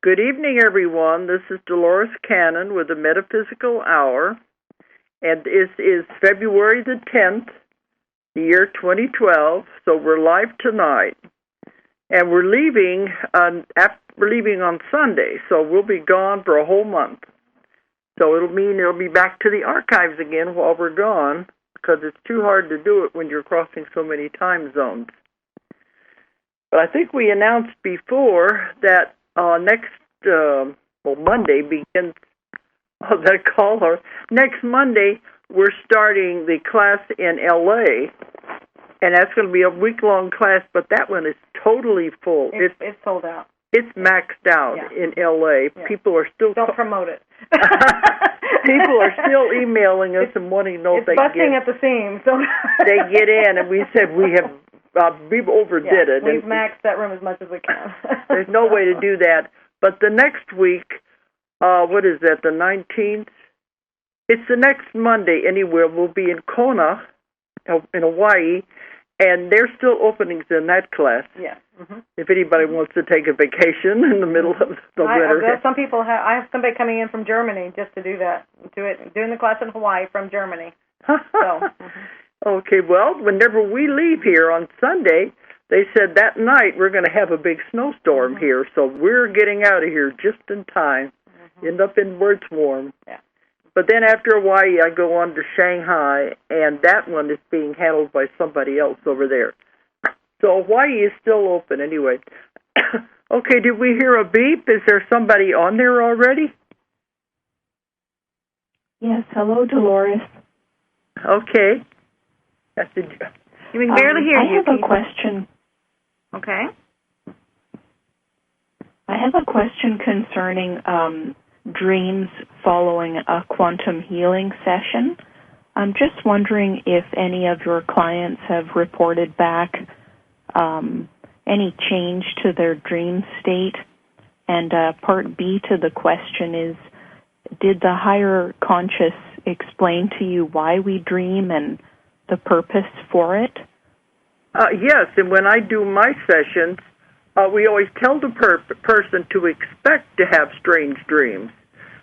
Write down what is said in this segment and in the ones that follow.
Good evening, everyone. This is Dolores Cannon with the Metaphysical Hour, and this is February the 10th, the year 2012, so we're live tonight. And we're leaving on Sunday, so we'll be gone for a whole month. So it'll mean it'll be back to the archives again while we're gone, because it's too hard to do it when you're crossing so many time zones. But I think we announced before that next Monday begins that caller. Next Monday, we're starting the class in L.A., and that's going to be a week-long class, but that one is totally full. It's sold out. It's maxed out in L.A. Yeah. People are still... Don't promote it. People are still emailing us and wanting to know if they get... It's busting at the seams. So they get in, and we said we've overdid it. We've maxed that room as much as we can. There's no way to do that. But the next week, what is that, the 19th? It's the next Monday anywhere. We'll be in Kona, in Hawaii, and there's still openings in that class. Yeah. Mm-hmm. If anybody wants to take a vacation in the middle of the winter. Some people have. I have somebody coming in from Germany just to do that, doing the class in Hawaii from Germany. Okay, well, whenever we leave here on Sunday, they said that night we're going to have a big snowstorm here, so we're getting out of here just in time. End up in where it's warm. Yeah. But then after Hawaii, I go on to Shanghai, and that one is being handled by somebody else over there. So Hawaii is still open anyway. Okay, did we hear a beep? Is there somebody on there already? Yes, hello, Dolores. Okay. We can barely hear you. I have a question. Okay. I have a question concerning dreams following a quantum healing session. I'm just wondering if any of your clients have reported back any change to their dream state. And part B to the question is, did the higher conscious explain to you why we dream and the purpose for it? Yes, and when I do my sessions, we always tell the person to expect to have strange dreams,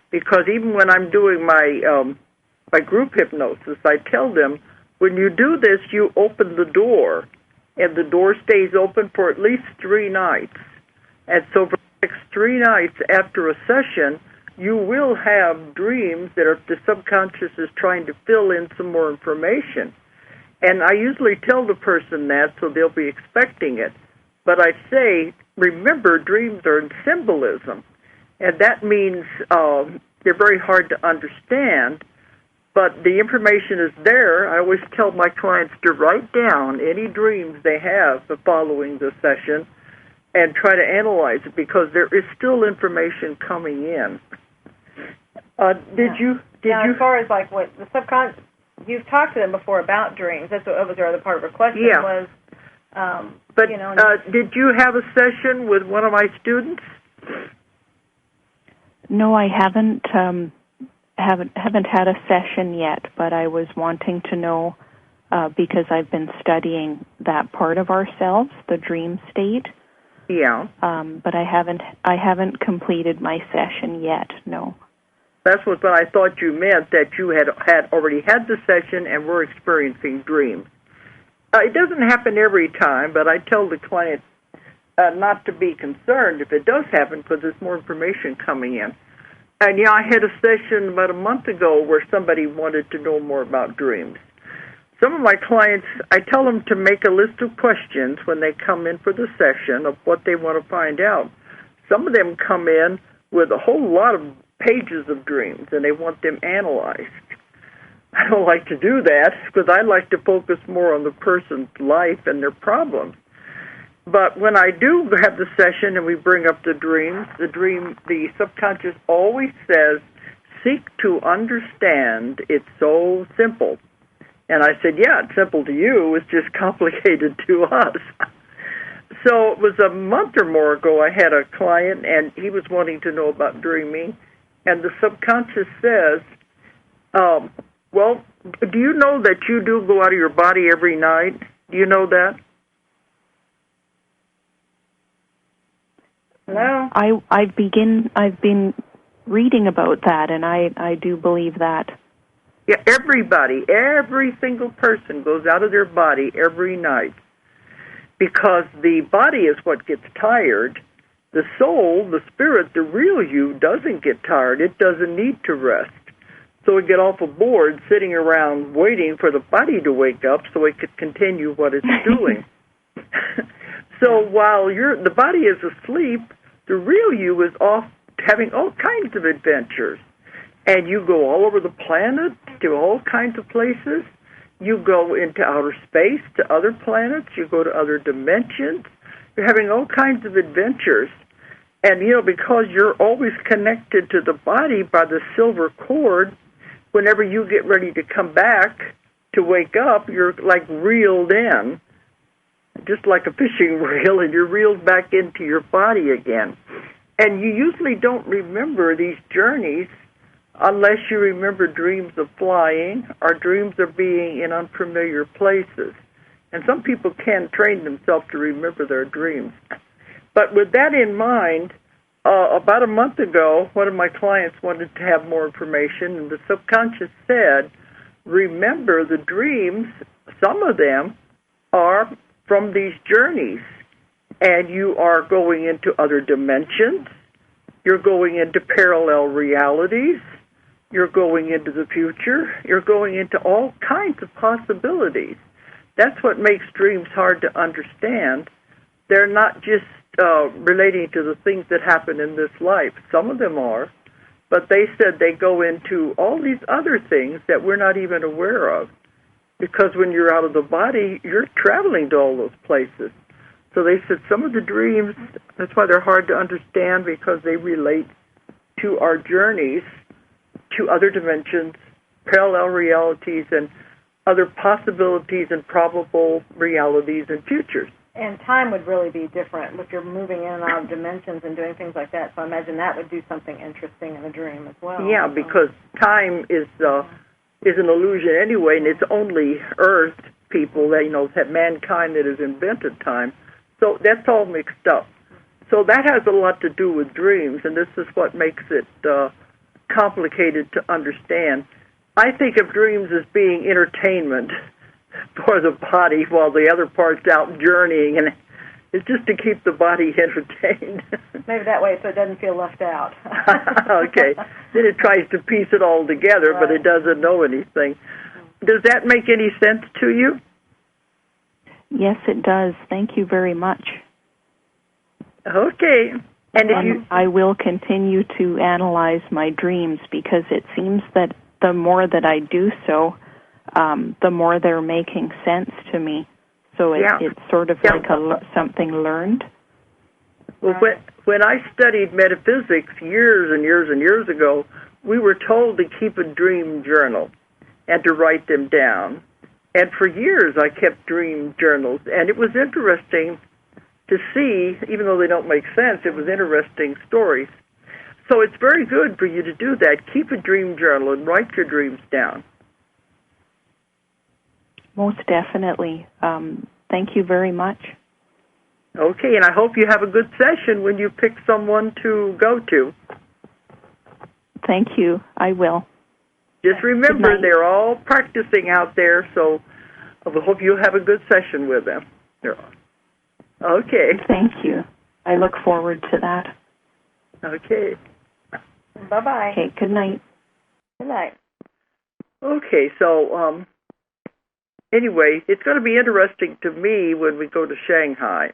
because even when I'm doing my group hypnosis, I tell them, when you do this, you open the door, and the door stays open for at least 3 nights. And so for the next 3 nights after a session, you will have dreams that the subconscious is trying to fill in some more information. And I usually tell the person that, so they'll be expecting it. But I say, remember, dreams are in symbolism. And that means they're very hard to understand, but the information is there. I always tell my clients to write down any dreams they have following the session and try to analyze it, because there is still information coming in. As far as like what the subconscious, you've talked to them before about dreams. That was your other part of her question. Yeah. Was, but did you have a session with one of my students? No, I haven't had a session yet, but I was wanting to know because I've been studying that part of ourselves, the dream state. Yeah. But I haven't completed my session yet. No. That's what I thought you meant, that you had already had the session and were experiencing dreams. It doesn't happen every time, but I tell the client not to be concerned if it does happen, because there's more information coming in. And I had a session about a month ago where somebody wanted to know more about dreams. Some of my clients, I tell them to make a list of questions when they come in for the session of what they want to find out. Some of them come in with a whole lot of pages of dreams, and they want them analyzed. I don't like to do that, because I like to focus more on the person's life and their problems. But when I do have the session and we bring up the dreams, the subconscious always says, seek to understand. It's so simple. And I said, yeah, it's simple to you. It's just complicated to us. So it was a month or more ago, I had a client, and he was wanting to know about dreaming. And the subconscious says, well, do you know that you do go out of your body every night? Do you know that? Hello? I've been reading about that, and I do believe that. Yeah, every single person goes out of their body every night because the body is what gets tired. The soul, the spirit, the real you doesn't get tired. It doesn't need to rest. So we get awful bored sitting around waiting for the body to wake up so it could continue what it's doing. So while the body is asleep, the real you is off having all kinds of adventures. And you go all over the planet to all kinds of places. You go into outer space to other planets. You go to other dimensions. You're having all kinds of adventures. And, because you're always connected to the body by the silver cord, whenever you get ready to come back to wake up, you're like reeled in, just like a fishing reel, and you're reeled back into your body again. And you usually don't remember these journeys unless you remember dreams of flying or dreams of being in unfamiliar places. And some people can train themselves to remember their dreams. But with that in mind, about a month ago, one of my clients wanted to have more information, and the subconscious said, remember the dreams, some of them are from these journeys, and you are going into other dimensions, you're going into parallel realities, you're going into the future, you're going into all kinds of possibilities. That's what makes dreams hard to understand. They're not just relating to the things that happen in this life. Some of them are, but they said they go into all these other things that we're not even aware of, because when you're out of the body, you're traveling to all those places. So they said some of the dreams, that's why they're hard to understand, because they relate to our journeys to other dimensions, parallel realities, and other possibilities and probable realities and futures. And time would really be different if you're moving in and out of dimensions and doing things like that. So I imagine that would do something interesting in a dream as well. Yeah, because time is an illusion anyway, and it's only Earth people that have mankind that has invented time. So that's all mixed up. So that has a lot to do with dreams, and this is what makes it complicated to understand. I think of dreams as being entertainment for the body while the other part's out journeying, and it's just to keep the body entertained. Maybe that way so it doesn't feel left out. Okay. Then it tries to piece it all together, right, but it doesn't know anything. Does that make any sense to you? Yes, it does. Thank you very much. Okay. And I will continue to analyze my dreams, because it seems that the more that I do so, the more they're making sense to me. So it's sort of like something learned. Well, when I studied metaphysics years and years and years ago, we were told to keep a dream journal and to write them down. And for years I kept dream journals, and it was interesting to see, even though they don't make sense, it was interesting stories. So it's very good for you to do that. Keep a dream journal and write your dreams down. Most definitely. Thank you very much. Okay, and I hope you have a good session when you pick someone to go to. Thank you. I will. Just remember, they're all practicing out there, so I hope you have a good session with them. Okay. Thank you. I look forward to that. Okay. Bye-bye. Okay, good night. Good night. Okay, so anyway, it's going to be interesting to me when we go to Shanghai.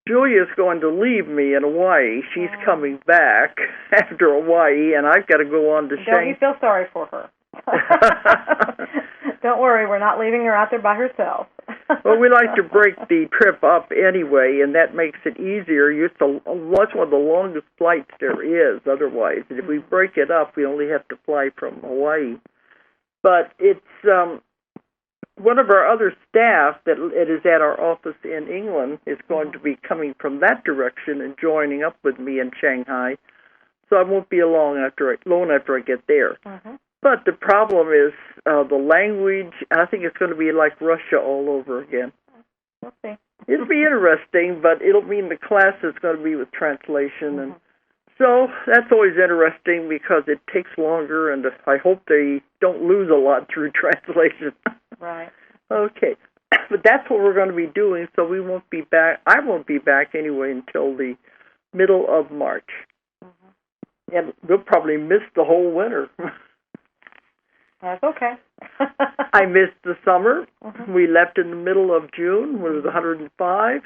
Julia's going to leave me in Hawaii. She's coming back after Hawaii, and I've got to go on to Shanghai. Don't you feel sorry for her? Don't worry, we're not leaving her out there by herself. Well, we like to break the trip up anyway, and that makes it easier. It's one of the longest flights there is otherwise. And if we break it up, we only have to fly from Hawaii. But it's one of our other staff that is at our office in England is going to be coming from that direction and joining up with me in Shanghai. So I won't be alone after I get there. Mm-hmm. But the problem is the language. I think it's going to be like Russia all over again. We'll see. It'll be interesting, but it'll mean the class is going to be with translation, and so that's always interesting because it takes longer, and I hope they don't lose a lot through translation. Right. Okay. But that's what we're going to be doing, so we won't be back. I won't be back anyway until the middle of March. And we'll probably miss the whole winter. That's okay. I missed the summer. We left in the middle of June when it was 105.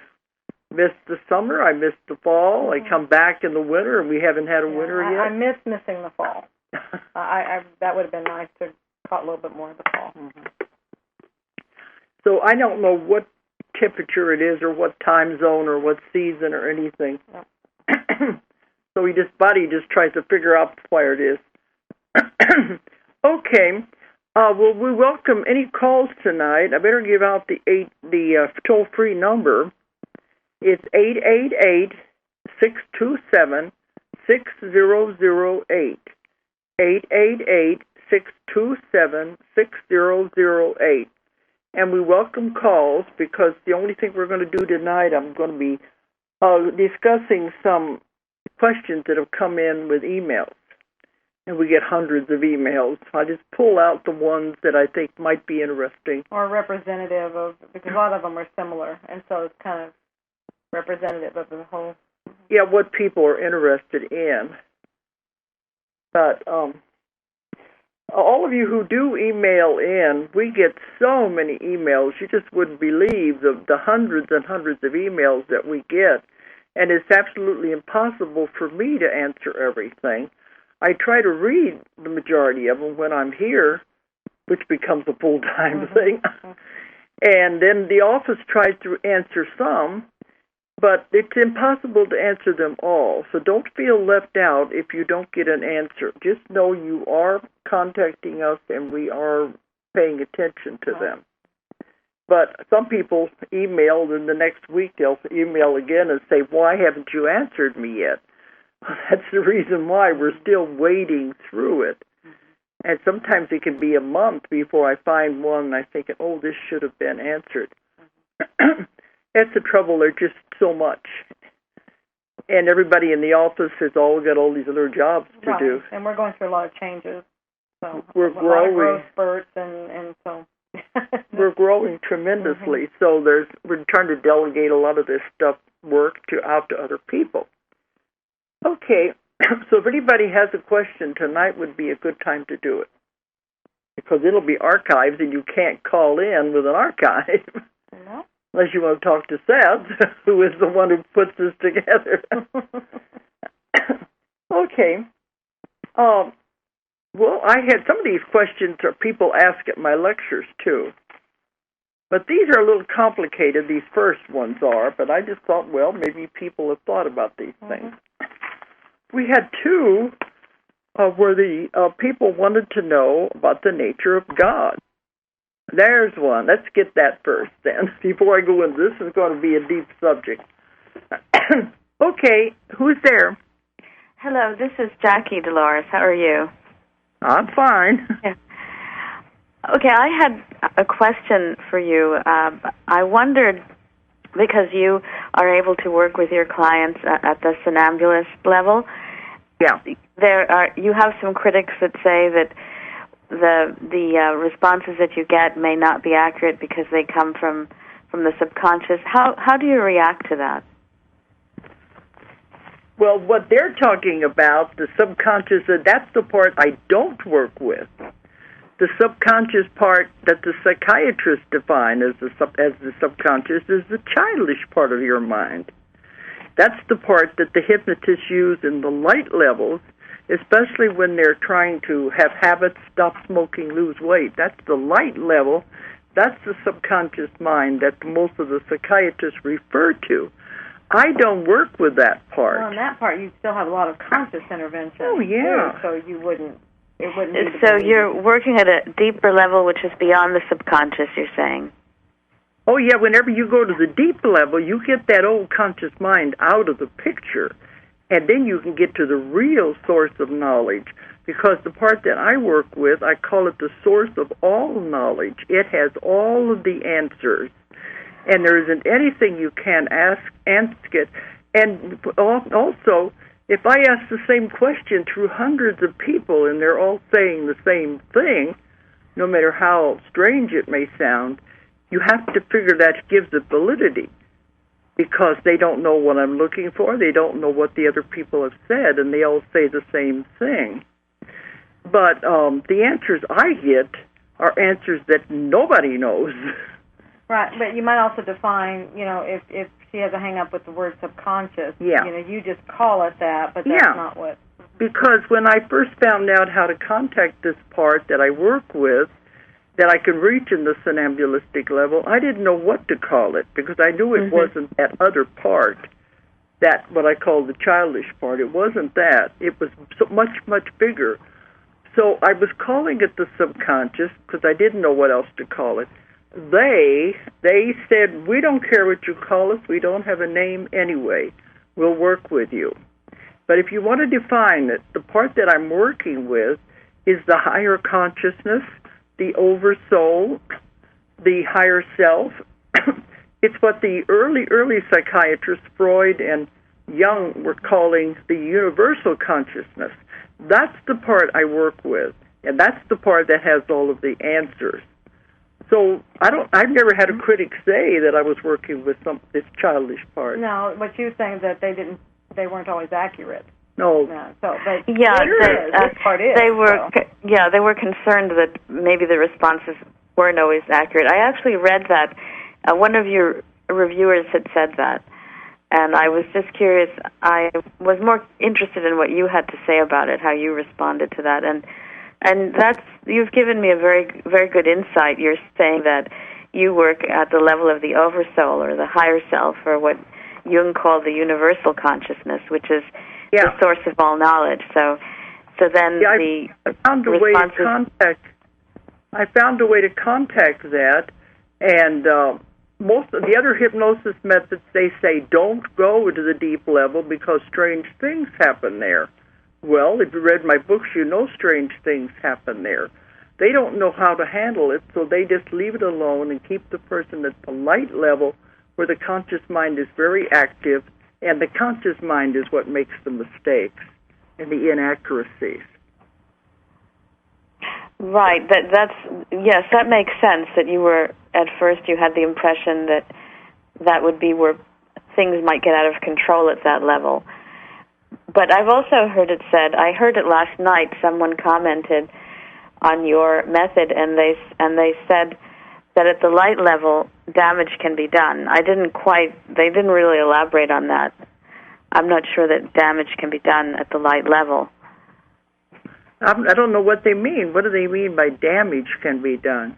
Missed the summer. I missed the fall. I come back in the winter, and we haven't had a winter yet. I miss missing the fall. That would have been nice to caught a little bit more of the fall. So I don't know what temperature it is or what time zone or what season or anything. So body just tries to figure out where it is. Okay. Well, we welcome any calls tonight. I better give out the toll-free number. It's 888-627-6008. 888-627-6008. And we welcome calls because the only thing we're going to do tonight, I'm going to be discussing some questions that have come in with emails. And we get hundreds of emails. I just pull out the ones that I think might be interesting. Or representative of, because a lot of them are similar, and so it's kind of representative of the whole. Yeah, what people are interested in. But all of you who do email in, we get so many emails. You just wouldn't believe the hundreds and hundreds of emails that we get. And it's absolutely impossible for me to answer everything. I try to read the majority of them when I'm here, which becomes a full-time thing. And then the office tries to answer some, but it's impossible to answer them all. So don't feel left out if you don't get an answer. Just know you are contacting us and we are paying attention to them. But some people email, and the next week they'll email again and say, why haven't you answered me yet? That's the reason why we're still wading through it. And sometimes it can be a month before I find one and I think, oh, this should have been answered. That's the trouble. There's just so much. And everybody in the office has all got all these other jobs to do. And we're going through a lot of changes. So we're growing. A lot of growth spurts, and so... We're growing tremendously. So we're trying to delegate a lot of this work out to other people. Okay, so if anybody has a question, tonight would be a good time to do it. Because it'll be archived and you can't call in with an archive. No. Unless you want to talk to Seth, who is the one who puts this together. Okay. Well, I had some of these questions that people ask at my lectures, too. But these are a little complicated, these first ones are, but I just thought, well, maybe people have thought about these things. We had two where the people wanted to know about the nature of God. There's one. Let's get that first, then. Before I go into this, is going to be a deep subject. Okay, who's there? Hello, this is Jackie Dolores. How are you? I'm fine. Yeah. Okay, I had a question for you. I wondered, because you are able to work with your clients at the somnambulist level. Yeah. You have some critics that say that the responses that you get may not be accurate because they come from the subconscious. How do you react to that? Well, what they're talking about, the subconscious, that's the part I don't work with. The subconscious part that the psychiatrists define as the subconscious is the childish part of your mind. That's the part that the hypnotists use in the light levels, especially when they're trying to have habits, stop smoking, lose weight. That's the light level. That's the subconscious mind that most of the psychiatrists refer to. I don't work with that part. Well, on that part, you still have a lot of conscious intervention. Oh, yeah. Too, so you wouldn't. It wouldn't. So you're working at a deeper level, which is beyond the subconscious. You're saying. Oh, yeah. Whenever you go to the deep level, you get that old conscious mind out of the picture, and then you can get to the real source of knowledge. Because the part that I work with, I call it the source of all knowledge. It has all of the answers. and there isn't anything you can't ask it. And also, if I ask the same question through hundreds of people and they're all saying the same thing, no matter how strange it may sound, you have to figure that gives it validity, because they don't know what I'm looking for, they don't know what the other people have said, and they all say the same thing. But the answers I get are answers that nobody knows. Right, but you might also define, if she has a hang-up with the word subconscious, you just call it that, but that's not what... Because when I first found out how to contact this part that I work with, that I can reach in the somnambulistic level, I didn't know what to call it, because I knew it wasn't that other part, that what I call the childish part. It wasn't that. It was so much, much bigger. So I was calling it the subconscious, because I didn't know what else to call it. They said, we don't care what you call us, we don't have a name anyway. We'll work with you. But if you want to define it, the part that I'm working with is the higher consciousness, the oversoul, the higher self. It's what the early psychiatrists, Freud and Jung, were calling the universal consciousness. That's the part I work with, and that's the part that has all of the answers. So I've never had a critic say that I was working with this childish part. No, what you were saying is that they weren't always accurate. No. So, but this part is. They were concerned that maybe the responses weren't always accurate. I actually read that one of your reviewers had said that, and I was just curious. I was more interested in what you had to say about it, how you responded to that, and you've given me a very, very good insight. You're saying that you work at the level of the oversoul or the higher self, or what Jung called the universal consciousness, which is the source of all knowledge. So then I found a way to contact. I found a way to contact that, and most of the other hypnosis methods, they say don't go to the deep level because strange things happen there. Well, if you read my books, you know strange things happen there. They don't know how to handle it, so they just leave it alone and keep the person at the light level where the conscious mind is very active, and the conscious mind is what makes the mistakes and the inaccuracies. Right. That makes sense. That you were, at first, you had the impression that would be where things might get out of control at that level. But I've also heard it said, I heard it last night, someone commented on your method, and they said that at the light level, damage can be done. They didn't really elaborate on that. I'm not sure that damage can be done at the light level. I don't know what they mean. What do they mean by damage can be done?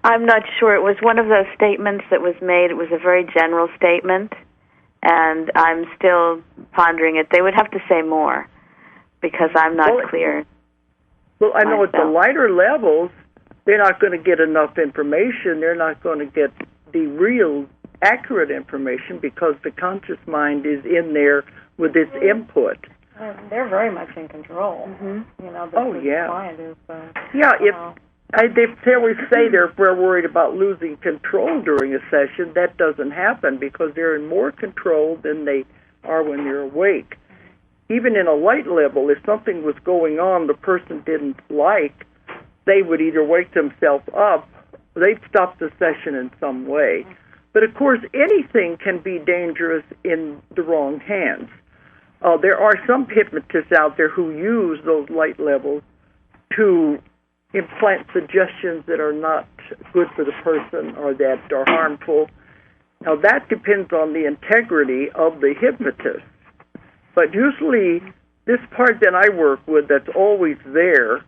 I'm not sure. It was one of those statements that was made. It was a very general statement, and I'm still pondering it. They would have to say more, because I'm not clear. Well, I know at the lighter levels, they're not going to get enough information. They're not going to get the real accurate information because the conscious mind is in there with its input. They're very much in control. Mm-hmm. The client is. They always say they're worried about losing control during a session. That doesn't happen because they're in more control than they are when they're awake. Even in a light level, if something was going on the person didn't like, they would either wake themselves up, they'd stop the session in some way. But, of course, anything can be dangerous in the wrong hands. There are some hypnotists out there who use those light levels to implant suggestions that are not good for the person or that are harmful. Now, that depends on the integrity of the hypnotist. But usually, this part that I work with that's always there,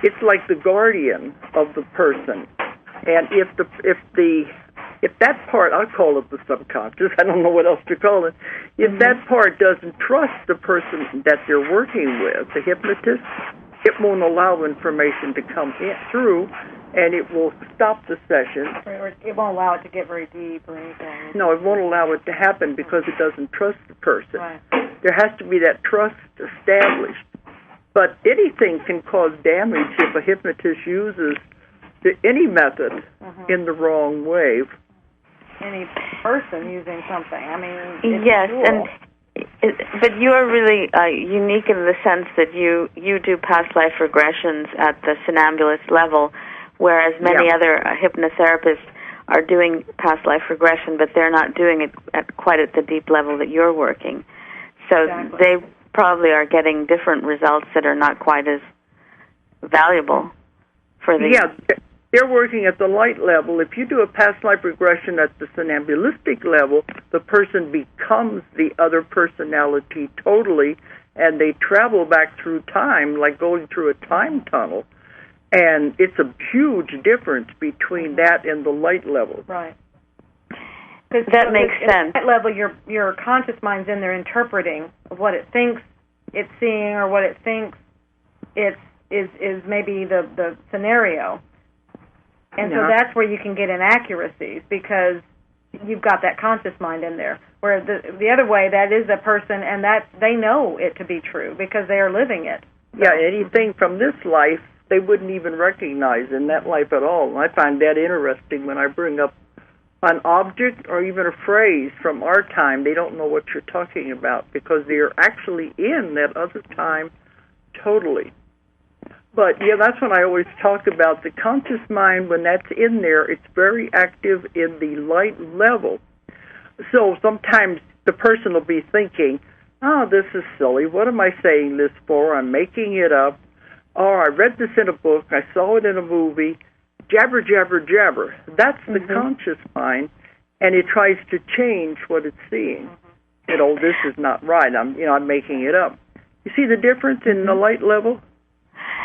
it's like the guardian of the person. And if that part, I'll call it the subconscious, I don't know what else to call it, if that part doesn't trust the person that they're working with, the hypnotist, it won't allow information to come through, and it will stop the session. Or it won't allow it to get very deep or anything. No, it won't allow it to happen because it doesn't trust the person. Right. There has to be that trust established. But anything can cause damage if a hypnotist uses any method in the wrong way. any person using something. I mean, yes, but you are really unique in the sense that you do past life regressions at the somnambulist level, whereas many other hypnotherapists are doing past life regression, but they're not doing it quite at the deep level that you're working. So they probably are getting different results that are not quite as valuable for the... Yeah, they're working at the light level. If you do a past life regression at the somnambulistic level, the person becomes the other personality totally, and they travel back through time like going through a time tunnel. And it's a huge difference between that and the light level. Right. That makes sense. At that level, your conscious mind's in there interpreting what it thinks it's seeing or what it thinks is maybe the scenario. And so that's where you can get inaccuracies because you've got that conscious mind in there. Where the other way, that is a person, and that they know it to be true because they are living it. So. Yeah, anything from this life they wouldn't even recognize in that life at all. I find that interesting when I bring up an object or even a phrase from our time. They don't know what you're talking about because they're actually in that other time totally. But, yeah, that's when I always talk about the conscious mind. When that's in there, it's very active in the light level. So sometimes the person will be thinking, oh, this is silly. What am I saying this for? I'm making it up. Oh, I read this in a book. I saw it in a movie. Jabber, jabber, jabber. That's the conscious mind, and it tries to change what it's seeing. You know, this is not right. I'm making it up. You see the difference in the light level?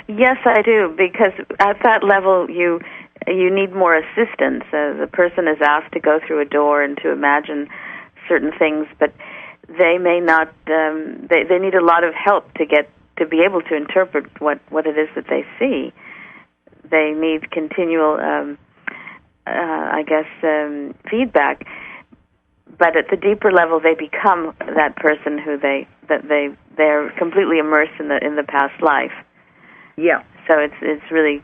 Yes, I do, because at that level you need more assistance. The person is asked to go through a door and to imagine certain things, but they may not. They need a lot of help to be able to interpret what it is that they see. They need continual, feedback. But at the deeper level, they become that person who they're completely immersed in the past life. Yeah. So it's really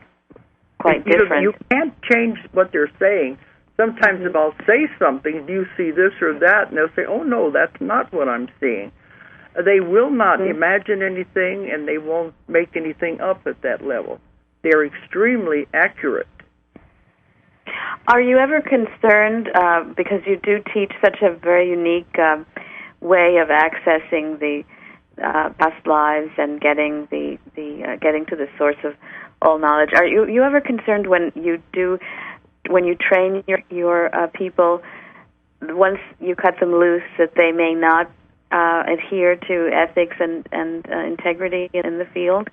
quite different. You can't change what they're saying. Sometimes if I'll say something, do you see this or that? And they'll say, oh, no, that's not what I'm seeing. They will not imagine anything, and they won't make anything up at that level. They're extremely accurate. Are you ever concerned, because you do teach such a very unique way of accessing the past lives and getting getting to the source of all knowledge? Are you ever concerned when you train your people, once you cut them loose, that they may not adhere to ethics and integrity in the field?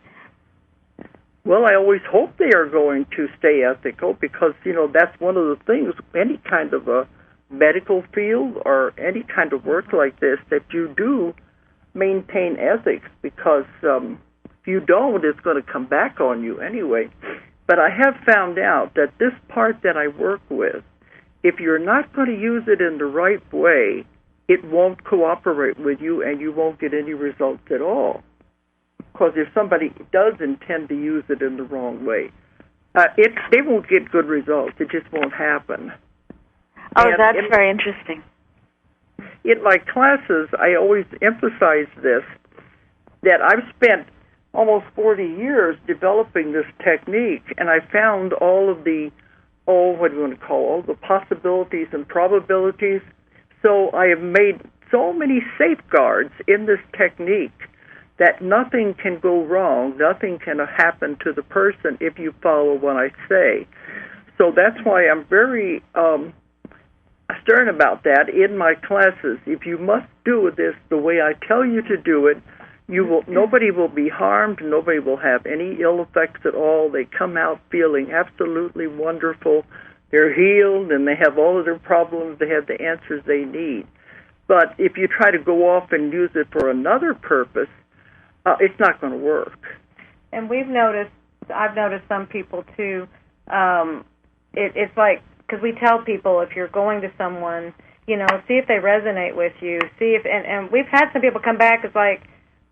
Well, I always hope they are going to stay ethical because, that's one of the things, any kind of a medical field or any kind of work like this, that you do maintain ethics because if you don't, it's going to come back on you anyway. But I have found out that this part that I work with, if you're not going to use it in the right way, it won't cooperate with you and you won't get any results at all. Because if somebody does intend to use it in the wrong way, they won't get good results. It just won't happen. Oh, that's very interesting. In my classes, I always emphasize this, that I've spent almost 40 years developing this technique, and I found all of the, what do you want to call, all the possibilities and probabilities. So I have made so many safeguards in this technique that nothing can go wrong, nothing can happen to the person if you follow what I say. So that's why I'm very stern about that in my classes. If you must do this the way I tell you to do it, nobody will be harmed, nobody will have any ill effects at all. They come out feeling absolutely wonderful. They're healed, and they have all of their problems. They have the answers they need. But if you try to go off and use it for another purpose, it's not going to work. And I've noticed some people too, it's like, because we tell people if you're going to someone, see if they resonate with you, and we've had some people come back, it's like,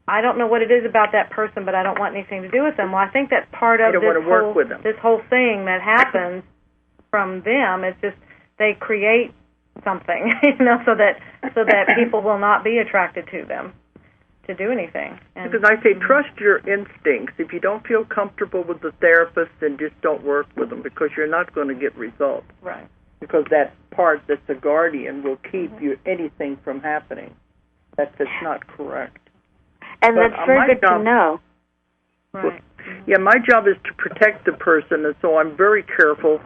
I don't know what it is about that person, but I don't want anything to do with them. Well, I think that's part of this whole thing that happens from them. It's just they create something, so that people will not be attracted to them to do anything. And, because I say trust your instincts. If you don't feel comfortable with the therapist, then just don't work with them, because you're not going to get results. Right. Because that part that's a guardian will keep you anything from happening. That's not correct. And that's very good to know. Right. Yeah, my job is to protect the person, and so I'm very careful.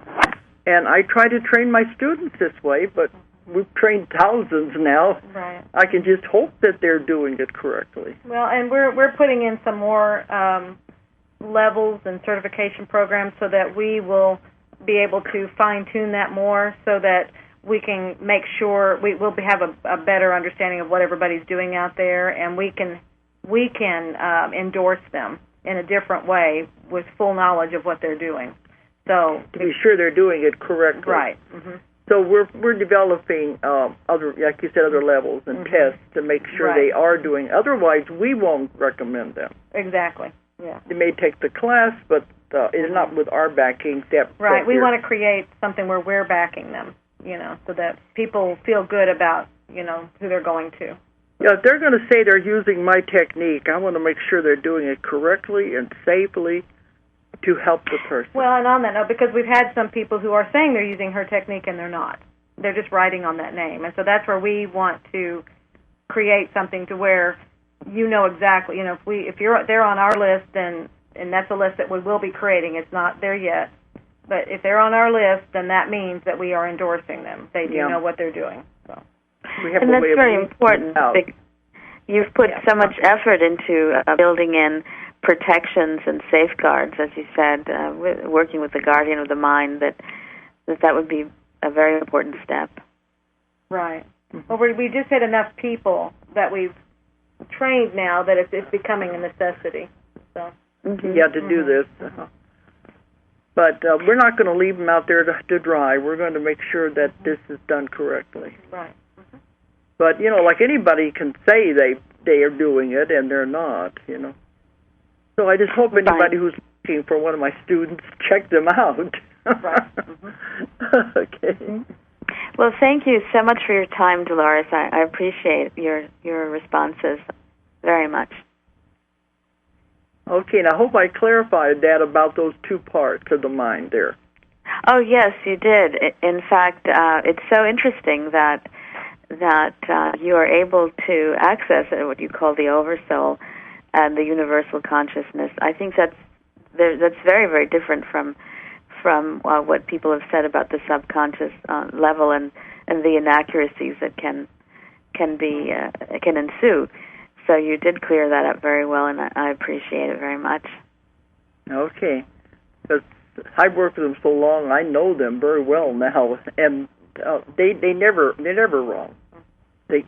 And I try to train my students this way, but we've trained thousands now. Right. I can just hope that they're doing it correctly. Well, and we're putting in some more levels and certification programs so that we will be able to fine-tune that more, so that we can make sure we'll have a better understanding of what everybody's doing out there, and we can endorse them in a different way with full knowledge of what they're doing. So to be sure they're doing it correctly. Right. Mm-hmm. So we're developing other, like you said, other levels and tests to make sure they are doing. Otherwise, we won't recommend them. Exactly. Yeah. They may take the class, but it's not with our backing. Right. We want to create something where we're backing them, so that people feel good about, who they're going to. Yeah, if they're going to say they're using my technique, I want to make sure they're doing it correctly and safely to help the person. Well, and on that note, because we've had some people who are saying they're using her technique and they're not. They're just writing on that name. And so that's where we want to create something to where you know exactly, if they're on our list, and that's a list that we will be creating. It's not there yet. But if they're on our list, then that means that we are endorsing them. They do know what they're doing. So. And that's very important. You've put so much effort into building in protections and safeguards, as you said, working with the guardian of the mind, that would be a very important step. Right. Well, we just had enough people that we've trained now that it's becoming a necessity. So. To do this. But we're not going to leave them out there to dry. We're going to make sure that this is done correctly. Right. But, like anybody can say they are doing it, and they're not, So I just hope anybody who's looking for one of my students, check them out. Right. Okay. Well, thank you so much for your time, Dolores. I appreciate your responses very much. Okay, and I hope I clarified that about those two parts of the mind there. Oh, yes, you did. In fact, it's so interesting that you are able to access what you call the oversoul and the universal consciousness. I think that's very, very different from what people have said about the subconscious level and the inaccuracies that can ensue. So you did clear that up very well, and I appreciate it very much. Okay, because I've worked with them so long, I know them very well now, and they're never wrong.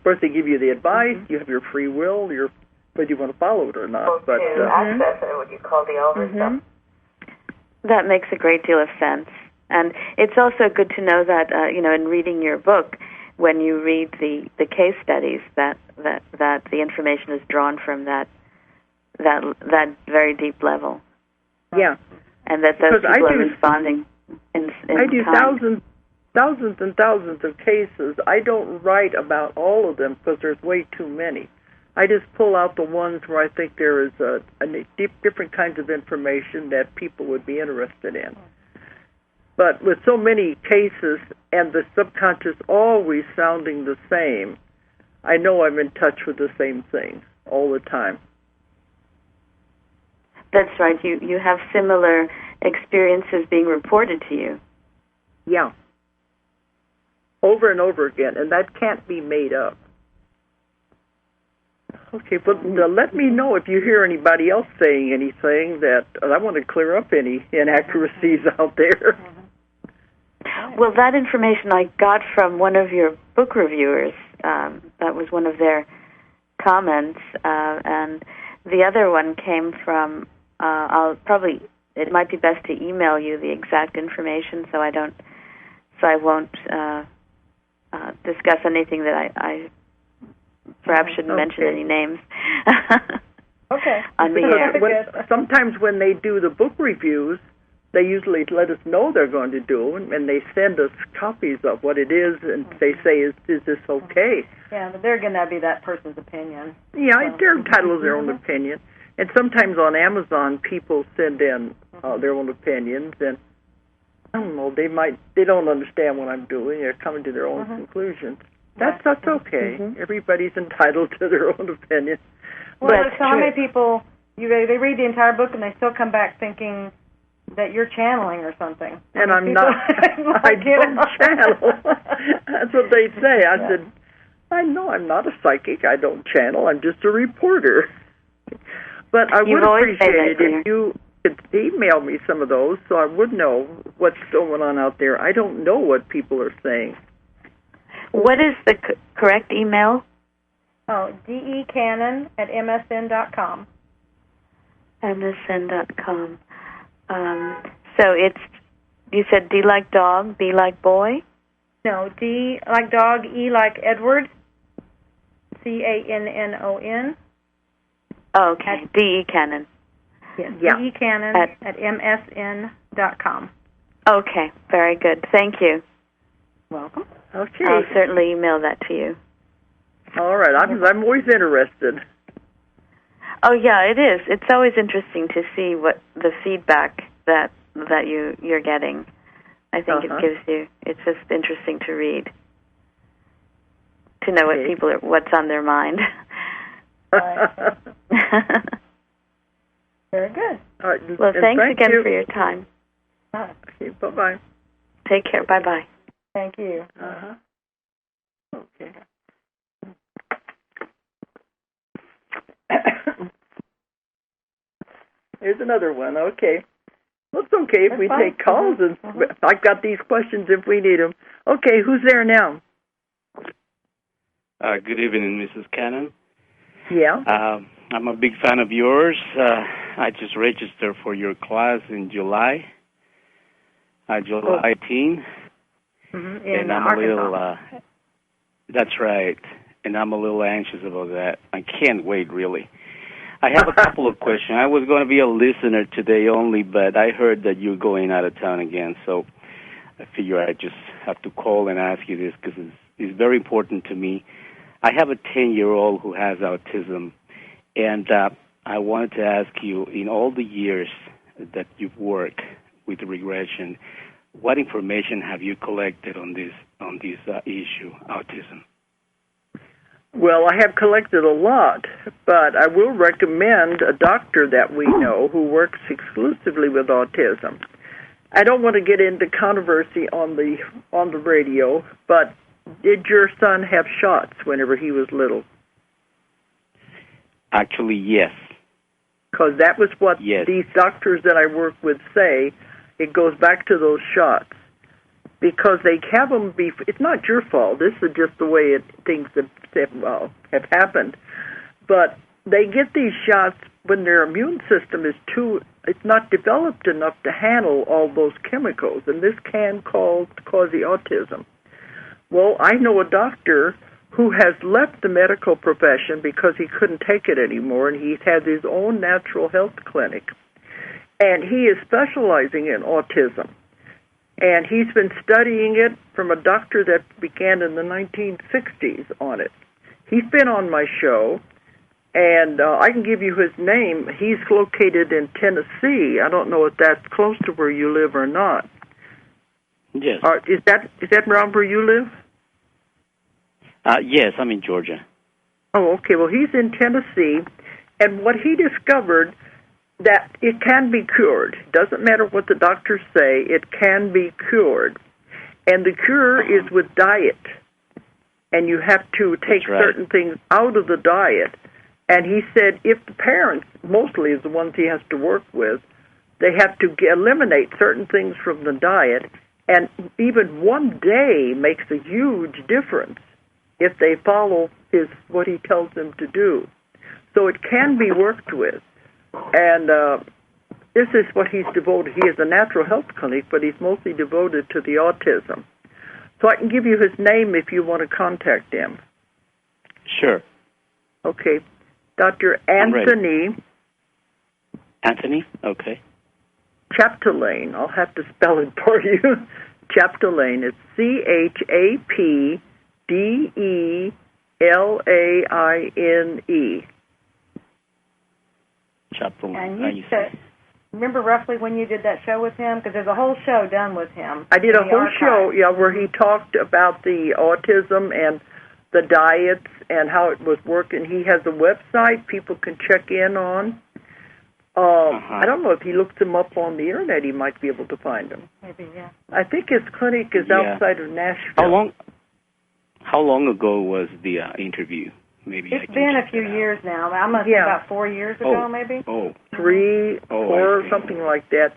First, they give you the advice. You have your free will. Whether you want to follow it or not. But access what you call the oversoul. That makes a great deal of sense, and it's also good to know that in reading your book, when you read the case studies, that the information is drawn from that very deep level. Yeah, and that those people are responding in I do kind. thousands and thousands of cases. I don't write about all of them because there's way too many. I just pull out the ones where I think there is different kinds of information that people would be interested in. But with so many cases and the subconscious always sounding the same, I know I'm in touch with the same thing all the time. That's right. You have similar experiences being reported to you. Yeah. Over and over again, and that can't be made up. Okay, but let me know if you hear anybody else saying anything that I want to clear up any inaccuracies out there. Well, that information I got from one of your book reviewers. That was one of their comments, and the other one came from. It might be best to email you the exact information, so I won't discuss anything that I perhaps shouldn't mention any names. Okay. On the air. Sometimes when they do the book reviews, they usually let us know they're going to do, and they send us copies of what it is, and they say, is this okay? Yeah, but they're going to be that person's opinion. Yeah, they're entitled to their own opinion. And sometimes on Amazon, people send in their own opinions, and I don't know, they don't understand what I'm doing. They're coming to their own conclusions. That's okay. Everybody's entitled to their own opinion. Well, so how many people, they read the entire book and they still come back thinking that you're channeling or something. And I'm not. I don't channel. That's what they say. I said, I know I'm not a psychic. I don't channel. I'm just a reporter. But I would appreciate it if you could email me some of those so I would know what's going on out there. I don't know what people are saying. What is the correct email? Oh, decannon@msn.com. msn.com. So it's, you said D like dog, B like boy? No, D like dog, E like Edward, CANNON. Oh, okay, D.E. Cannon. Yes, D.E. Cannon at msn.com. Okay, very good. Thank you. Welcome. Okay. I'll certainly email that to you. All right, I'm always interested. Oh, yeah, it is. It's always interesting to see what the feedback that you're getting. I think it gives you, it's just interesting to read, to know what's on their mind. Very good. All right. Well, thanks again for your time. Okay, bye-bye. Take care. Bye-bye. Thank you. Okay. Here's another one. Okay. Well, it's okay if we take calls. And I've got these questions if we need them. Okay, who's there now? Good evening, Mrs. Cannon. Yeah. I'm a big fan of yours. I just registered for your class in July, July 18. In I'm Arkansas. a little, that's right, and I'm a little anxious about that. I can't wait, really. I have a couple of questions. I was going to be a listener today only, but I heard that you're going out of town again, so I figure I just have to call and ask you this because it's very important to me. I have a 10-year-old who has autism, and I wanted to ask you, in all the years that you've worked with regression, what information have you collected on this issue, autism? Well, I have collected a lot, but I will recommend a doctor that we know who works exclusively with autism. I don't want to get into controversy on the radio, but did your son have shots whenever he was little? Actually, yes. Because that was what these doctors that I work with say. It goes back to those shots. Because they have them be, it's not your fault. This is just the way things have happened. But they get these shots when their immune system is it's not developed enough to handle all those chemicals, and this can cause the autism. Well, I know a doctor who has left the medical profession because he couldn't take it anymore, and he has his own natural health clinic. And he is specializing in autism. And he's been studying it from a doctor that began in the 1960s on it. He's been on my show, and I can give you his name. He's located in Tennessee. I don't know if that's close to where you live or not. Yes. Is that around where you live? Yes, I'm in Georgia. Oh, okay. Well, he's in Tennessee, and what he discovered, that it can be cured. Doesn't matter what the doctors say, it can be cured. And the cure is with diet. And you have to take certain things out of the diet. And he said if the parents, mostly is the ones he has to work with, they have to eliminate certain things from the diet, and even one day makes a huge difference if they follow what he tells them to do. So it can be worked with. And this is what he's devoted. He is a natural health clinic, but he's mostly devoted to the autism. So I can give you his name if you want to contact him. Sure. Okay. Dr. Anthony. Anthony? Okay. Chapdelaine. I'll have to spell it for you. Chapdelaine. It's CHAPDELAINE. Chapdelaine. And you said, remember roughly when you did that show with him? Because there's a whole show done with him. I did a whole show, where he talked about the autism and the diets and how it was working. He has a website people can check in on. I don't know if he looks him up on the internet. He might be able to find him. Maybe, yeah. I think his clinic is outside of Nashville. How long ago was the interview? Maybe it's been a few years now. I must be about 4 years ago, maybe. 3, 4, something like that.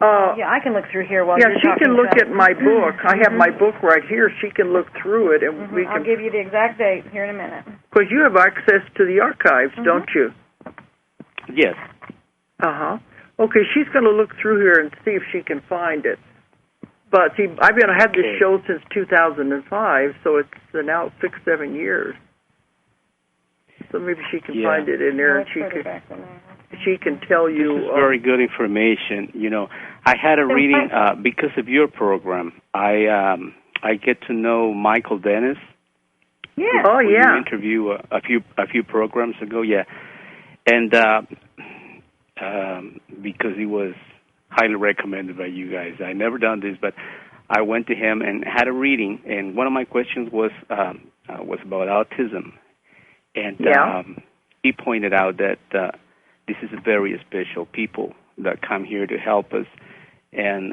I can look through here while you're talking. She can look at my book. I have my book right here. She can look through it, and we can. I'll give you the exact date here in a minute. Because you have access to the archives, don't you? Yes. Okay, she's going to look through here and see if she can find it. But see, I've had this show since 2005, so it's now 6-7 years. So maybe she can find it in there, and she can tell you. This is very good information. I had a reading because of your program. I get to know Michael Dennis. Yeah. Oh yeah. You interview a few programs ago. Yeah, and because he was highly recommended by you guys. I never done this, but I went to him and had a reading, and one of my questions was about autism, and he pointed out that this is a very special people that come here to help us, and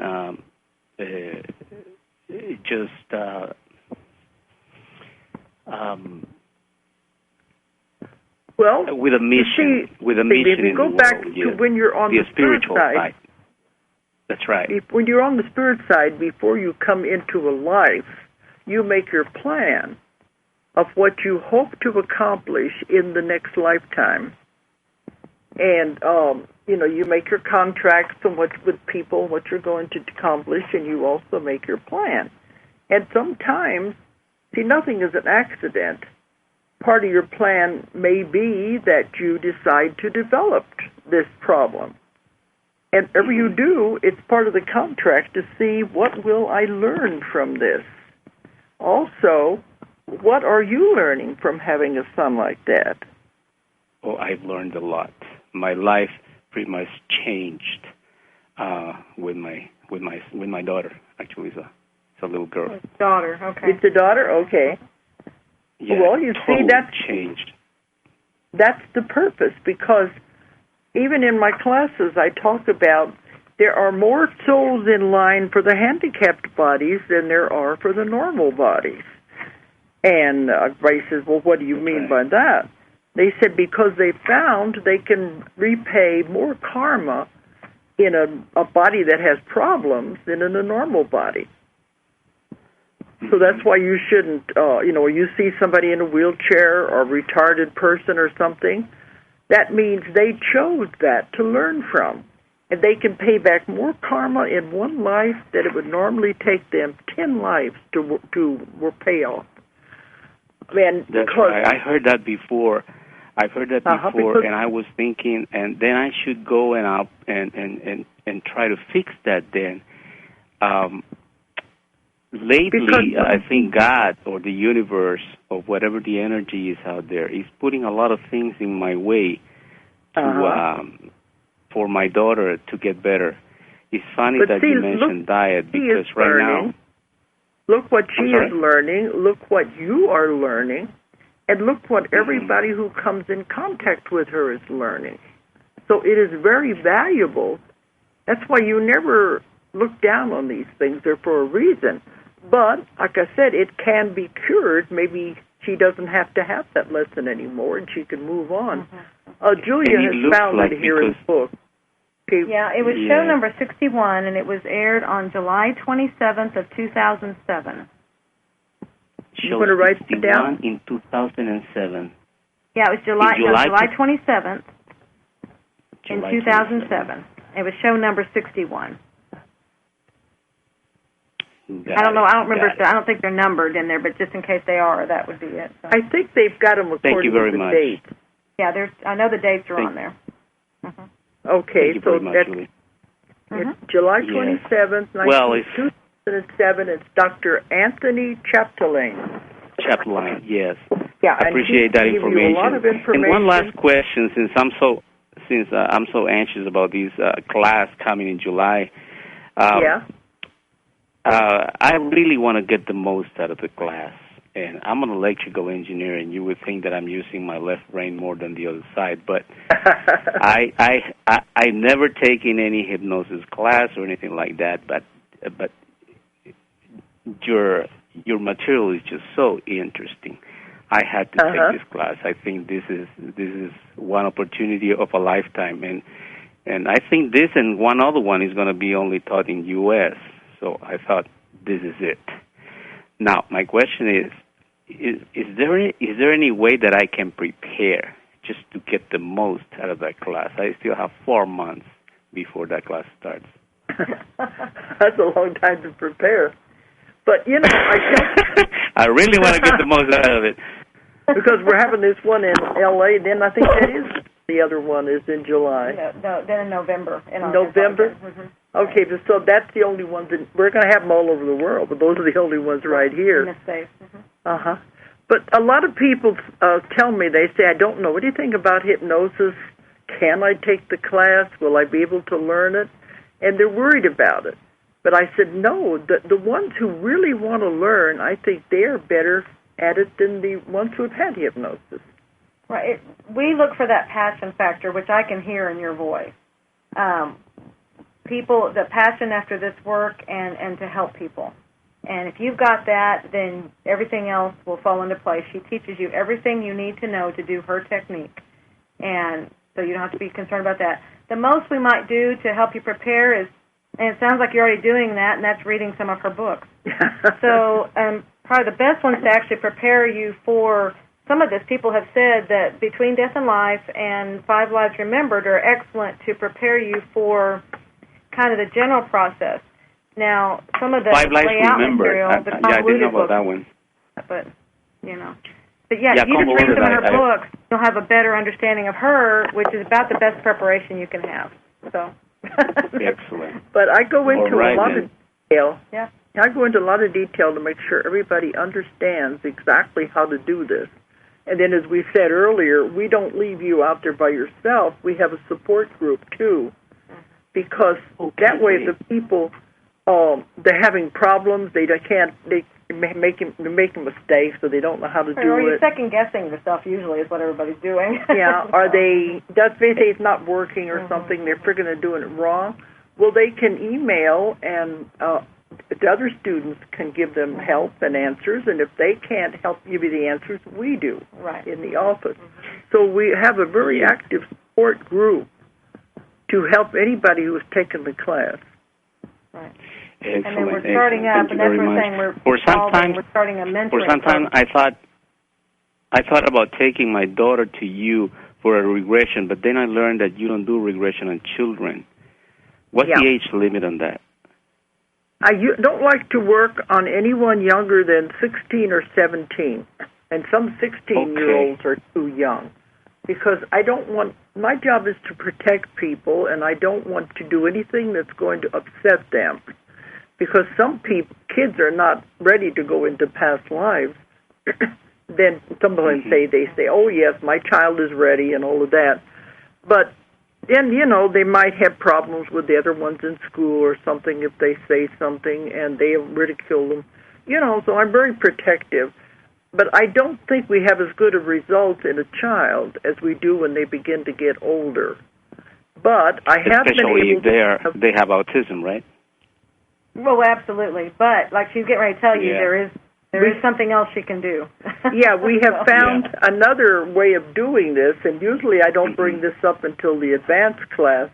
with a mission. If you go back to when you're on the spiritual side. That's right. When you're on the spirit side, before you come into a life, you make your plan of what you hope to accomplish in the next lifetime. And, you make your contracts and with people, what you're going to accomplish, and you also make your plan. And sometimes, nothing is an accident. Part of your plan may be that you decide to develop this problem. And whatever you do, it's part of the contract to see what will I learn from this. Also, what are you learning from having a son like that? Oh, I've learned a lot. My life pretty much changed with my daughter. Actually, it's a little girl. It's a daughter. Okay. It's a daughter. Okay. Yeah, well, you totally see, that's changed. That's the purpose, because even in my classes, I talk about there are more souls in line for the handicapped bodies than there are for the normal bodies. And everybody says, well, what do you mean by that? They said because they found they can repay more karma in a body that has problems than in a normal body. So that's why you shouldn't, you see somebody in a wheelchair or a retarded person or something, that means they chose that to learn from. And they can pay back more karma in one life than it would normally take them 10 lives to pay off. That's right. I heard that before. And I was thinking, and then I should go and try to fix that then. Lately, I think God or the universe or whatever the energy is out there is putting a lot of things in my way for my daughter to get better. It's funny that you mentioned diet, because right now... Look what she is learning, look what you are learning, and look what everybody who comes in contact with her is learning. So it is very valuable. That's why you never look down on these things. They're for a reason. But, like I said, it can be cured. Maybe she doesn't have to have that lesson anymore, and she can move on. Julia has found it here in the book. Yeah, it was show number 61, and it was aired on July 27th of 2007. You want to write it down? In 2007. Yeah, it was July 27th in 2007. It was show number 61. I don't know. I don't remember. I don't think they're numbered in there, but just in case they are, that would be it. So. I think they've got them according to the dates. Yeah, I know the dates are on there. Okay, so It's July 27th, 2007. It's Dr. Anthony Chapdelaine. Chapdelaine, yes. Yeah, I appreciate that information. A lot of information. And one last question, since I'm so anxious about this class coming in July. I really want to get the most out of the class. And I'm an electrical engineer, and you would think that I'm using my left brain more than the other side. But I never taken any hypnosis class or anything like that. But your material is just so interesting. I had to take this class. I think this is one opportunity of a lifetime, and I think this and one other one is going to be only taught in U.S. So I thought this is it. Now my question is there any way that I can prepare just to get the most out of that class? I still have 4 months before that class starts. That's a long time to prepare. But, I really want to get the most out of it. Because we're having this one in L.A., then I think that is the other one is in July. No, then in November. November? Mm-hmm. Okay, so that's the only ones. We're going to have them all over the world, but those are the only ones right here. In the States. Mm-hmm. Uh-huh. But a lot of people tell me, they say, I don't know anything about hypnosis. Can I take the class? Will I be able to learn it? And they're worried about it. But I said, no, the ones who really want to learn, I think they're better at it than the ones who have had hypnosis. Right. We look for that passion factor, which I can hear in your voice. People, the passion after this work and to help people. And if you've got that, then everything else will fall into place. She teaches you everything you need to know to do her technique. And so you don't have to be concerned about that. The most we might do to help you prepare is, and it sounds like you're already doing that, and that's reading some of her books. So probably the best ones to actually prepare you for some of this. People have said that Between Death and Life and 5 Lives Remembered are excellent to prepare you for kind of the general process. Now, some of the 5 Lives layout Remembered. material, the I didn't know about books, that one. But, But, you just read some of her books, you'll have a better understanding of her, which is about the best preparation you can have. So. Excellent. But I go into a lot of detail. Yeah. I go into a lot of detail to make sure everybody understands exactly how to do this. And then, as we said earlier, we don't leave you out there by yourself. We have a support group, too, because that way the people, they're having problems, they make mistakes, so they don't know how to do it. Or you're second-guessing yourself, usually, is what everybody's doing. Yeah, they say it's not working or something, they're freaking doing it wrong. Well, they can email, and the other students can give them help and answers, and if they can't help give you the answers, we do in the office. So we have a very active support group to help anybody who has taken the class. Right. Excellent. And then we're starting up, and that's what we're saying. We're starting a mentoring. For some time, I thought about taking my daughter to you for a regression, but then I learned that you don't do regression on children. What's the age limit on that? I don't like to work on anyone younger than 16 or 17, and some 16-year-olds are too young, because I don't want, my job is to protect people, and I don't want to do anything that's going to upset them, because some kids are not ready to go into past lives. Then sometimes they say, oh, yes, my child is ready and all of that, but then, they might have problems with the other ones in school or something if they say something and they ridicule them. So I'm very protective. But I don't think we have as good of results in a child as we do when they begin to get older. But I have been able to... Especially if they have autism, right? Well, absolutely. But, like she's getting ready to tell you, there is something else she can do. Yeah, we have found another way of doing this, and usually I don't bring this up until the advanced class,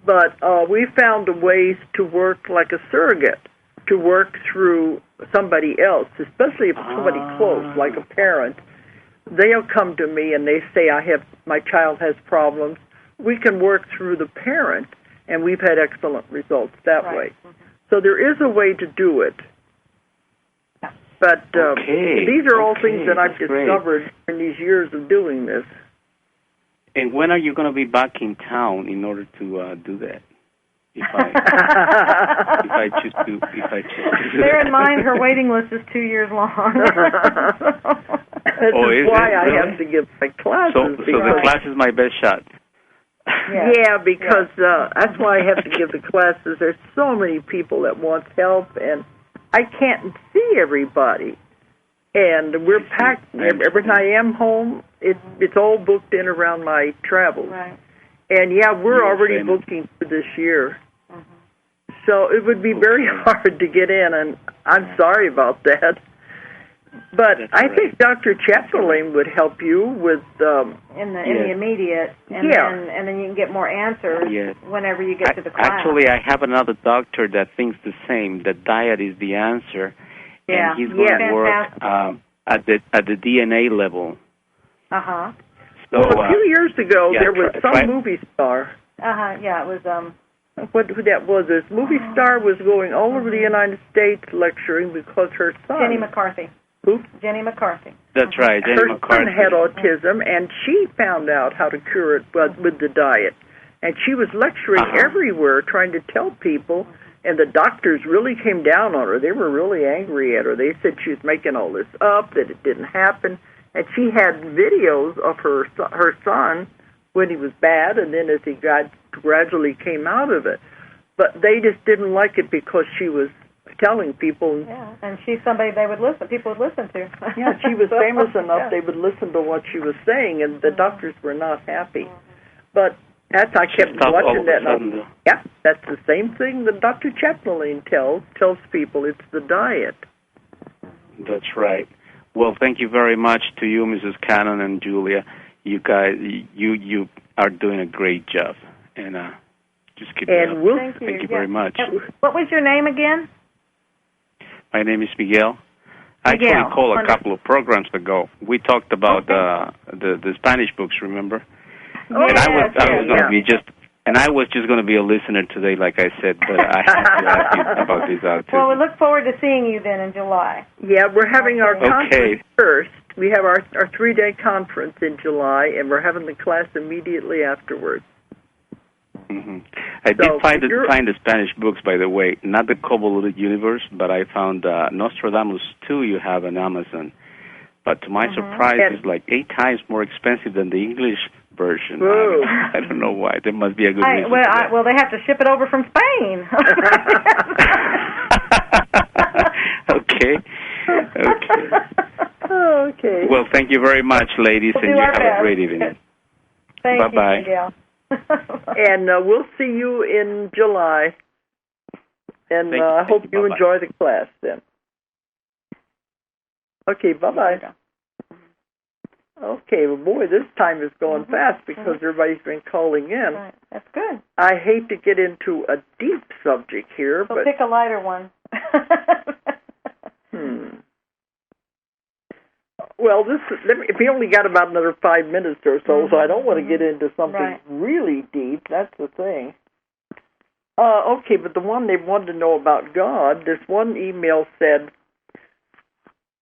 but we found ways to work like a surrogate, to work through somebody else, especially if it's somebody close, like a parent. They'll come to me and they say, my child has problems. We can work through the parent, and we've had excellent results that way. So there is a way to do it. But these are all things that I've discovered in these years of doing this. And when are you going to be back in town in order to do that? if I choose to. Bear in mind, her waiting list is 2 years long. This is why I have to give my classes. So the class is my best shot. Yeah, because that's why I have to give the classes. There's so many people that want help, and I can't see everybody. And we're packed. Every time I am home, it's all booked in around my travels. Right. And, we're already booking for this year. Mm-hmm. So it would be very hard to get in, and I'm sorry about that. But I think Dr. Chamberlain would help you with in the immediate, and then you can get more answers whenever you get to the class. Actually, I have another doctor that thinks the same. That diet is the answer, and he's going to work at the DNA level. So, well, a few years ago, there was some movie star. Yeah, it was. Who that was? This movie star was going all over the United States lecturing because her son, Jenny McCarthy. Who? Jenny McCarthy. That's right. Jenny McCarthy. Her son had autism, and she found out how to cure it with the diet. And she was lecturing everywhere, trying to tell people, and the doctors really came down on her. They were really angry at her. They said she was making all this up, that it didn't happen. And she had videos of her son when he was bad, and then as he gradually came out of it. But they just didn't like it because she was telling people. Yeah, and she's somebody people would listen to. Yeah, she was famous enough they would listen to what she was saying, and the doctors were not happy. But I kept watching that. Yeah, that's the same thing that Dr. Chamberlain tells people. It's the diet. That's right. Well, thank you very much to you, Mrs. Cannon and Julia. You guys, you are doing a great job, and just keep it up. Thank you very much. What was your name again? My name is Miguel. I actually called a couple of programs ago. We talked about the Spanish books, remember? And I was going to be I was just going to be a listener today, like I said, but I have to ask you about these autism. Well, we look forward to seeing you then in July. Yeah, we're having our conference first. We have our 3-day conference in July, and we're having the class immediately afterwards. Mm-hmm. I did find the Spanish books, by the way, not the Convoluted Universe, but I found Nostradamus 2 you have on Amazon. But to my surprise, it's like 8 times more expensive than the English version. I don't know why. There must be a good reason. Well, they have to ship it over from Spain. Okay. Well, thank you very much, ladies, and you have a great evening. Thank you, Miguel. And we'll see you in July. And I hope you enjoy the class then. Okay, bye-bye. Okay, well, boy, this time is going fast because everybody's been calling in. Right. That's good. I hate to get into a deep subject here, but pick a lighter one. Well, we only got about another 5 minutes or so, so I don't want to get into something really deep. That's the thing. Okay, but the one they wanted to know about God, this one email said,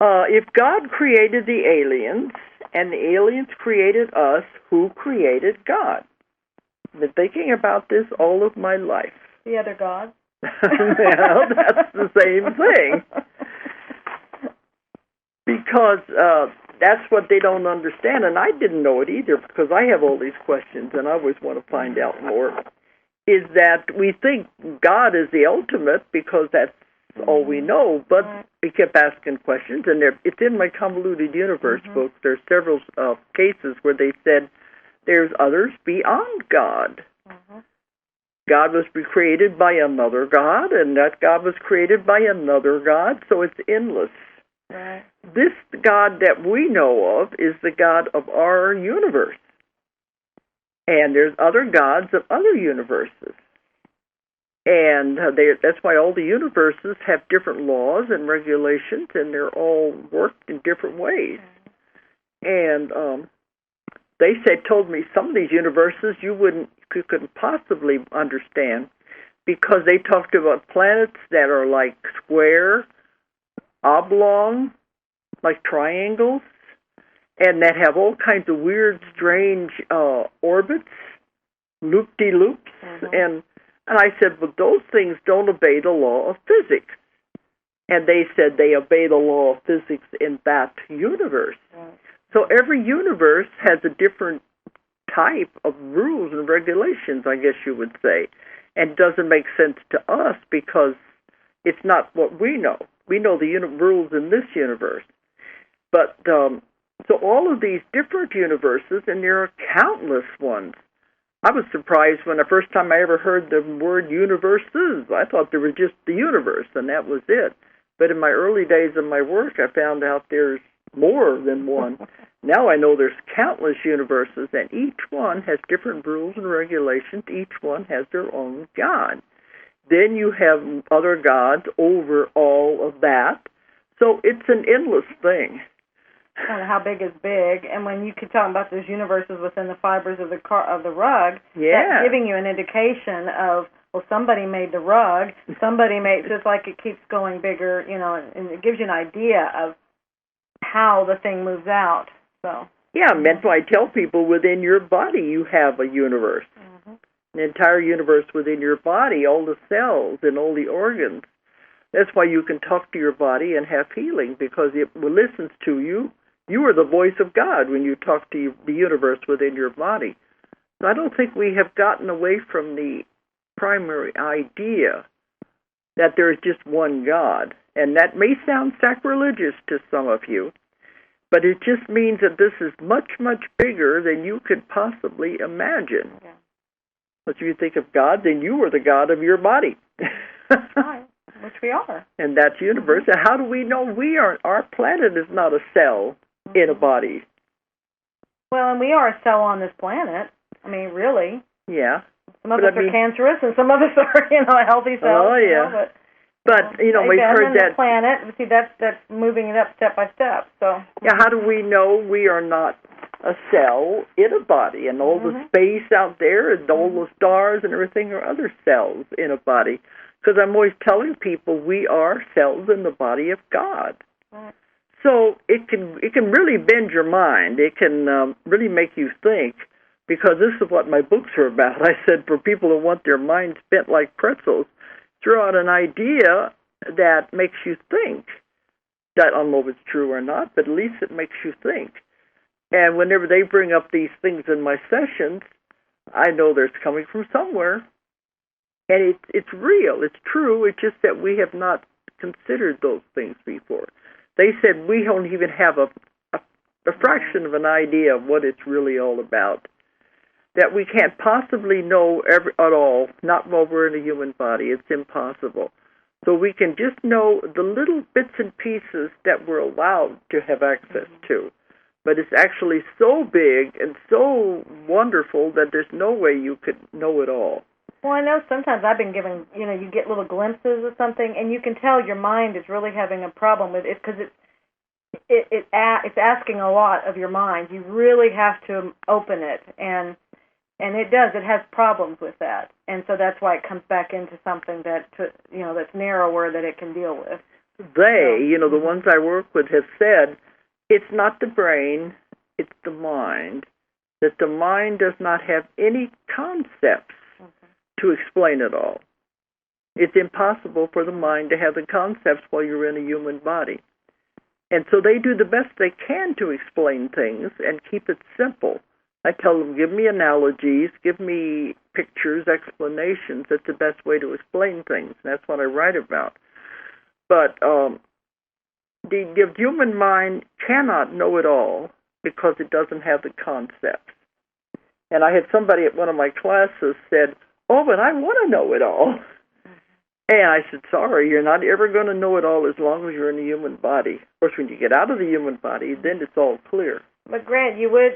if God created the aliens and the aliens created us, who created God? I've been thinking about this all of my life. The other God? Well, that's the same thing. Because that's what they don't understand, and I didn't know it either because I have all these questions and I always want to find out more, is that we think God is the ultimate because that's all we know, but we kept asking questions, and it's in my Convoluted Universe book. There's several cases where they said there's others beyond God. God was created by another God, and that God was created by another God, so it's endless. Right. This God that we know of is the God of our universe. And there's other gods of other universes. And that's why all the universes have different laws and regulations, and they're all worked in different ways. And they told me some of these universes you couldn't possibly understand because they talked about planets that are like square, oblong, like triangles, and that have all kinds of weird, strange orbits, loop-de-loops, and And I said, well, those things don't obey the law of physics. And they said they obey the law of physics in that universe. Right. So every universe has a different type of rules and regulations, I guess you would say. And it doesn't make sense to us because it's not what we know. We know the rules in this universe. But so all of these different universes, and there are countless ones. I was surprised when the first time I ever heard the word universes. I thought there was just the universe, and that was it. But in my early days of my work, I found out there's more than one. Now I know there's countless universes, and each one has different rules and regulations. Each one has their own God. Then you have other gods over all of that. So it's an endless thing. And how big is big? And when you keep talking about those universes within the fibers of the rug, that's giving you an indication of, well, somebody made the rug. Somebody made, just like it keeps going bigger, and it gives you an idea of how the thing moves out. So yeah, that's why I tell people within your body you have a universe, an entire universe within your body, all the cells and all the organs. That's why you can talk to your body and have healing, because it listens to you. You are the voice of God when you talk to the universe within your body. So I don't think we have gotten away from the primary idea that there is just one God. And that may sound sacrilegious to some of you, but it just means that this is much, much bigger than you could possibly imagine. Yeah. But if you think of God, then you are the God of your body. That's right, which we are. And that's universe. And how do we know we are? Our planet is not a cell in a body. Well, and we are a cell on this planet. I mean, really. Yeah. Some of us are cancerous, and some of us are, a healthy cell. Oh, yeah. But we've heard that. The planet, see, that's moving it up step by step. So. Yeah, how do we know we are not a cell in a body, and all the space out there, and all the stars and everything are other cells in a body? Because I'm always telling people we are cells in the body of God. Right. So it can really bend your mind. It can really make you think, because this is what my books are about. I said for people who want their minds bent like pretzels, throw out an idea that makes you think. I don't know if it's true or not, but at least it makes you think. And whenever they bring up these things in my sessions, I know they're coming from somewhere. And it's real, it's true, it's just that we have not considered those things before. They said we don't even have a fraction of an idea of what it's really all about. That we can't possibly know at all, not while we're in a human body. It's impossible. So we can just know the little bits and pieces that we're allowed to have access to. But it's actually so big and so wonderful that there's no way you could know it all. Well, I know sometimes I've been given, you get little glimpses of something, and you can tell your mind is really having a problem with it because it's asking a lot of your mind. You really have to open it, and it does. It has problems with that, and so that's why it comes back into something that's narrower that it can deal with. The ones I work with have said it's not the brain, it's the mind. That the mind does not have any concepts to explain it all. It's impossible for the mind to have the concepts while you're in a human body. And so they do the best they can to explain things and keep it simple. I tell them, give me analogies, give me pictures, explanations. That's the best way to explain things. That's what I write about. But the human mind cannot know it all because it doesn't have the concepts. And I had somebody at one of my classes said, oh, but I want to know it all. And I said, sorry, you're not ever going to know it all as long as you're in a human body. Of course, when you get out of the human body, then it's all clear. But Grant,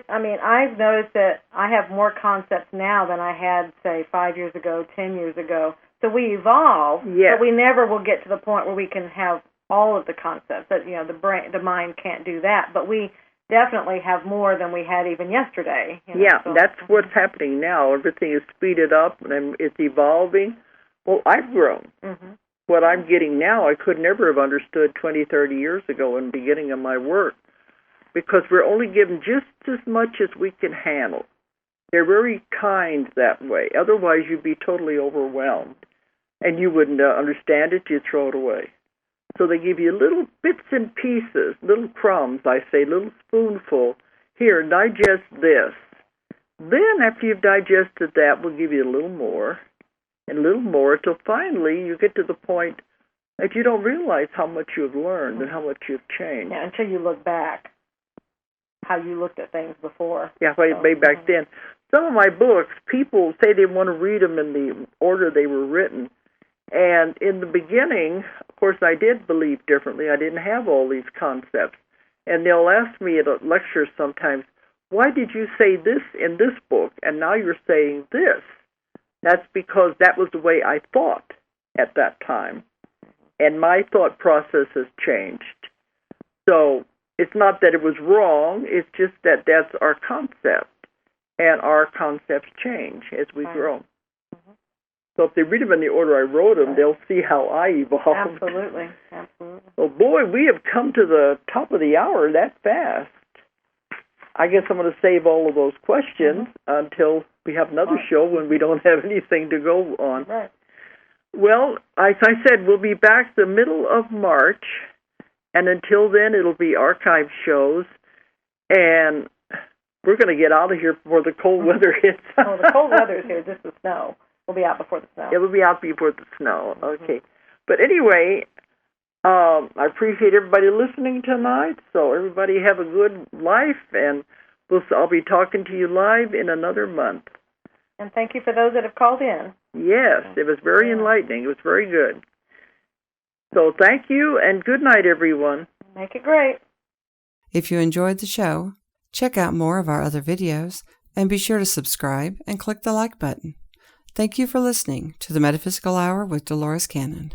I've noticed that I have more concepts now than I had, say, 5 years ago, 10 years ago. So we evolve, yes. But we never will get to the point where we can have all of the concepts. That the mind can't do that. But we definitely have more than we had even yesterday. That's what's happening now. Everything is speeded up and it's evolving. Well, I've grown. Mm-hmm. What I'm getting now, I could never have understood 20, 30 years ago in the beginning of my work, because we're only given just as much as we can handle. They're very kind that way. Otherwise, you'd be totally overwhelmed, and you wouldn't understand it. You'd throw it away. So they give you little bits and pieces, little crumbs, I say, little spoonful. Here, digest this. Then, after you've digested that, we'll give you a little more, and a little more, till finally you get to the point that you don't realize how much you've learned and how much you've changed. Yeah, until you look back, how you looked at things before. Yeah, way back then. Some of my books, people say they want to read them in the order they were written. And in the beginning, of course, I did believe differently. I didn't have all these concepts. And they'll ask me at a lecture sometimes, why did you say this in this book, and now you're saying this? That's because that was the way I thought at that time. And my thought process has changed. So it's not that it was wrong, it's just that that's our concept. And our concepts change as we grow. So if they read them in the order I wrote them, they'll see how I evolved. Absolutely. Well, boy, we have come to the top of the hour that fast. I guess I'm going to save all of those questions until we have another show when we don't have anything to go on. Right. Well, as I said, we'll be back the middle of March, and until then, it'll be archive shows, and we're going to get out of here before the cold weather hits. Oh, the cold weather's here, just the snow. We'll be out before the snow. It will be out before the snow. Okay. But anyway, I appreciate everybody listening tonight. So everybody have a good life, and I'll be talking to you live in another month. And thank you for those that have called in. Yes, it was very enlightening. It was very good. So thank you, and good night, everyone. Make it great. If you enjoyed the show, check out more of our other videos, and be sure to subscribe and click the like button. Thank you for listening to the Metaphysical Hour with Dolores Cannon.